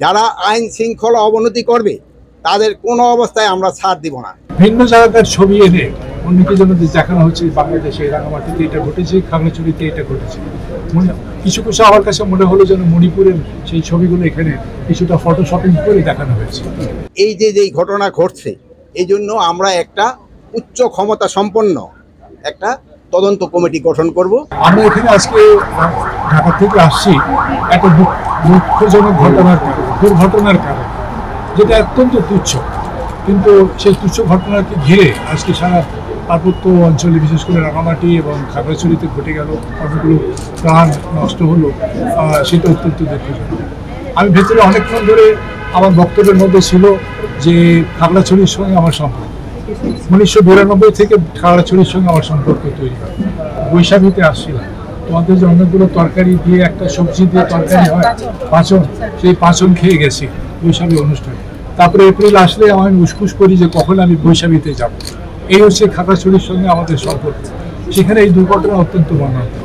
যারা আইন শৃঙ্খলা অবনতি করবে তাদের কোনো অবস্থায় আমরা ছাড় দিব না। ভিন্ন জায়গার ছবি এনে অন্যকে যেন দেখানো হচ্ছে বাংলাদেশে রাঙামাটিতে এটা ঘটেছে, খাগড়াছড়িতে এটা ঘটেছে। কিছু কিছু আমার কাছে মনে হলো যেন মণিপুরের সেই ছবিগুলো এখানে কিছুটা ফটোশপিং করে দেখানো হয়েছে। এই যে ঘটনা ঘটছে এই জন্য আমরা একটা উচ্চ ক্ষমতা সম্পন্ন একটা তদন্ত কমিটি গঠন করব। আমরা এখানে আজকে ঢাকা থেকে আসছি একটা দুঃখজনক দুর্ঘটনার কারণে, যেটা অত্যন্ত তুচ্ছ, কিন্তু সেই তুচ্ছ ঘটনাকে ঘিরে আজকে সারা পার্বত্য অঞ্চলে বিশেষ করে রাঙামাটি এবং খাগড়াছড়িতে ঘটে গেল, অনেকগুলো প্রাণ নষ্ট হলো, সেটা অত্যন্ত দুঃখজনক। আমি ভেতরে অনেকক্ষণ ধরে আমার বক্তব্যের মধ্যে ছিল যে খাগড়াছড়ির সঙ্গে আমার সম্পর্ক 1992 থেকে খাগড়াছড়ির সঙ্গে আমার সম্পর্ক তৈরি হয়। বৈশাখীতে আসছিলাম, তোমাদের যে অনেকগুলো তরকারি দিয়ে একটা সবজি দিয়ে তরকারি হয় পাঁচন, সেই পাঁচন খেয়ে গেছি বৈশাখী অনুষ্ঠানে। তারপরে এপ্রিল আসলে আমি উসকুস করি যে কখন আমি বৈশাখীতে যাব। এই হচ্ছে খাগড়াছড়ির সঙ্গে আমাদের সম্পর্ক। সেখানে এই দুর্ঘটনা অত্যন্ত মর্মান্তিক।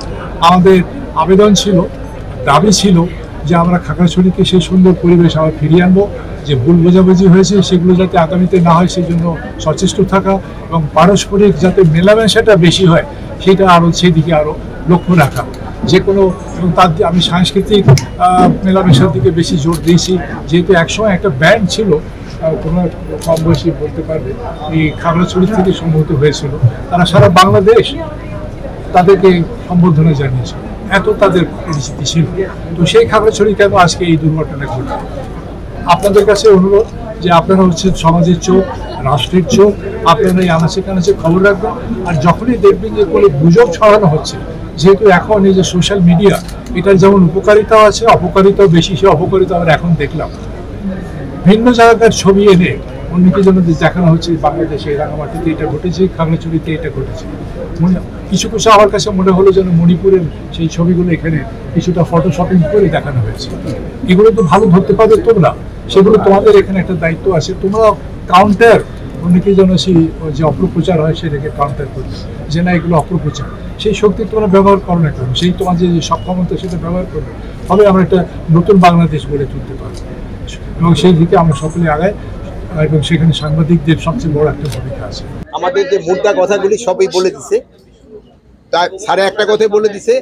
আমাদের আবেদন ছিল, দাবি ছিল যে আমরা খাগড়াছড়িকে সেই সুন্দর পরিবেশ আবার ফিরিয়ে আনবো। যে ভুল বোঝাবুঝি হয়েছে সেগুলো যাতে আগামীতে না হয় সেই জন্য সচেষ্ট থাকা, এবং পারস্পরিক যাতে মেলামেশাটা বেশি হয় সেটা আরও সেদিকে আরও লক্ষ্য রাখা। যে কোনো, এবং তার আমি সাংস্কৃতিক মেলামেশার দিকে বেশি জোর দিয়েছি, যেহেতু একসময় একটা ব্যান্ড ছিল, তোমার কম বয়সী বলতে পারবে, এই খাগড়াছড়ি থেকে সম্ভবত হয়েছিল। তারা সারা বাংলাদেশ তাদেরকে সম্বর্ধনা জানিয়েছে, এত তাদের পরিচিতি ছিল। তো সেই খাগড়াছড়ি কেন আজকে এই দুর্ঘটনা ঘটে? আপনাদের কাছে অনুরোধ যে আপনারা হচ্ছে সমাজের চোখ, রাষ্ট্রের চোখ, আপনারা এই আনাচে কানাচে খবর রাখবেন। আর যখনই দেখবেন যে কোনো গুজব ছড়ানো হচ্ছে, যেহেতু এখন এই যে সোশ্যাল মিডিয়া, এটার যেমন উপকারিতাও আছে অপকারিতাও বেশি, সে অপকারিতা আমরা এখন দেখলাম। ভিন্ন জায়গার ছবি এনে অন্যকে যেন দেখানো হচ্ছে বাংলাদেশে রাঙামাটিতে এটা ঘটেছে, খাগড়াছড়িতে এটা ঘটেছে। কিছু কিছু আমার কাছে মনে হলো যেন মণিপুরের সেই ছবিগুলো এখানে কিছুটা ফটোশপিং করে দেখানো হয়েছে। এগুলো তো ভালো ধরতে পারবে তোমরা, সেগুলো তোমাদের এখানে একটা দায়িত্ব আছে। তোমরা কাউন্টার, অনেকে যেন সেই যে অপপ্রচার হয় সেটাকে কাউন্টার করবে, যে না এগুলো অপপ্রচার, সেই শক্তি তোমরা ব্যবহার করো না কেন, সেই তোমার যে সক্ষমতা সেটা ব্যবহার করবে, ফলে আমরা একটা নতুন বাংলাদেশ গড়ে তুলতে পারবো। এবং সেই দিকে আমরা সকলে আগাই, এবং সেখানে সাংবাদিকদের সবচেয়ে বড় একটা ভূমিকা আছে। আমাদের যে মুদ্রা কথাগুলি সবই বলে দিছে, তার সাড়ে একটা কথা বলে দিছে।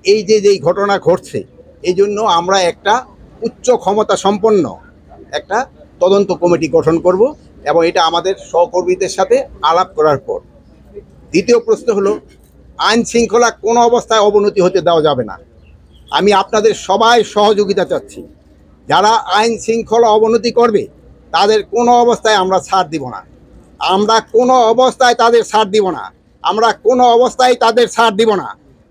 এই যে ঘটনা ঘটছে এই জন্য আমরা একটা উচ্চ ক্ষমতা সম্পন্ন একটা তদন্ত কমিটি গঠন করব, এবং এটা আমাদের সহকর্মীদের সাথে আলাপ করার পর। দ্বিতীয় প্রশ্ন হলো, আইন শৃঙ্খলা কোনো অবস্থায় অবনতি হতে দেওয়া যাবে না। আমি আপনাদের সবাই সহযোগিতা চাচ্ছি। যারা আইন শৃঙ্খলা অবনতি করবে তাদের কোনো অবস্থায় আমরা ছাড় দিব না। আমরা কোনো অবস্থায় তাদের ছাড় দিব না। আমরা কোনো অবস্থায় তাদের ছাড় দিব না।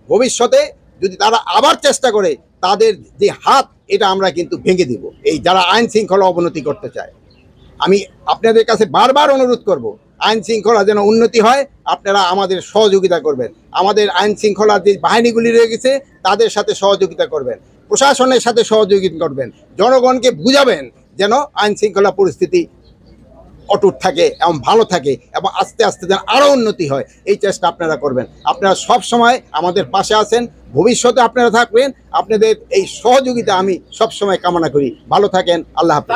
ভবিষ্যতে যদি তারা আবার চেষ্টা করে, তাদের যে হাত, এটা আমরা কিন্তু ভেঙে দিব। এই যারা আইন শৃঙ্খলা অবনতি করতে চায়, আমি আপনাদের কাছে বারবার অনুরোধ করব, আইন শৃঙ্খলা যেন উন্নতি হয়, আপনারা আমাদের সহযোগিতা করবেন। আমাদের আইন শৃঙ্খলার যে বাহিনীগুলি রয়ে গেছে তাদের সাথে সহযোগিতা করবেন, প্রশাসনের সাথে সহযোগিতা করবেন, জনগণকে বুঝাবেন যেন আইন শৃঙ্খলা পরিস্থিতি অটুট থাকে এবং ভালো থাকে, এবং আস্তে আস্তে যেন আরও উন্নতি হয়, এই চেষ্টা আপনারা করবেন। আপনারা সব সময় আমাদের পাশে আছেন, ভবিষ্যতে আপনারা থাকবেন। আপনাদের এই সহযোগিতা আমি সব সময় কামনা করি। ভালো থাকেন। আল্লাহ হাফেজ।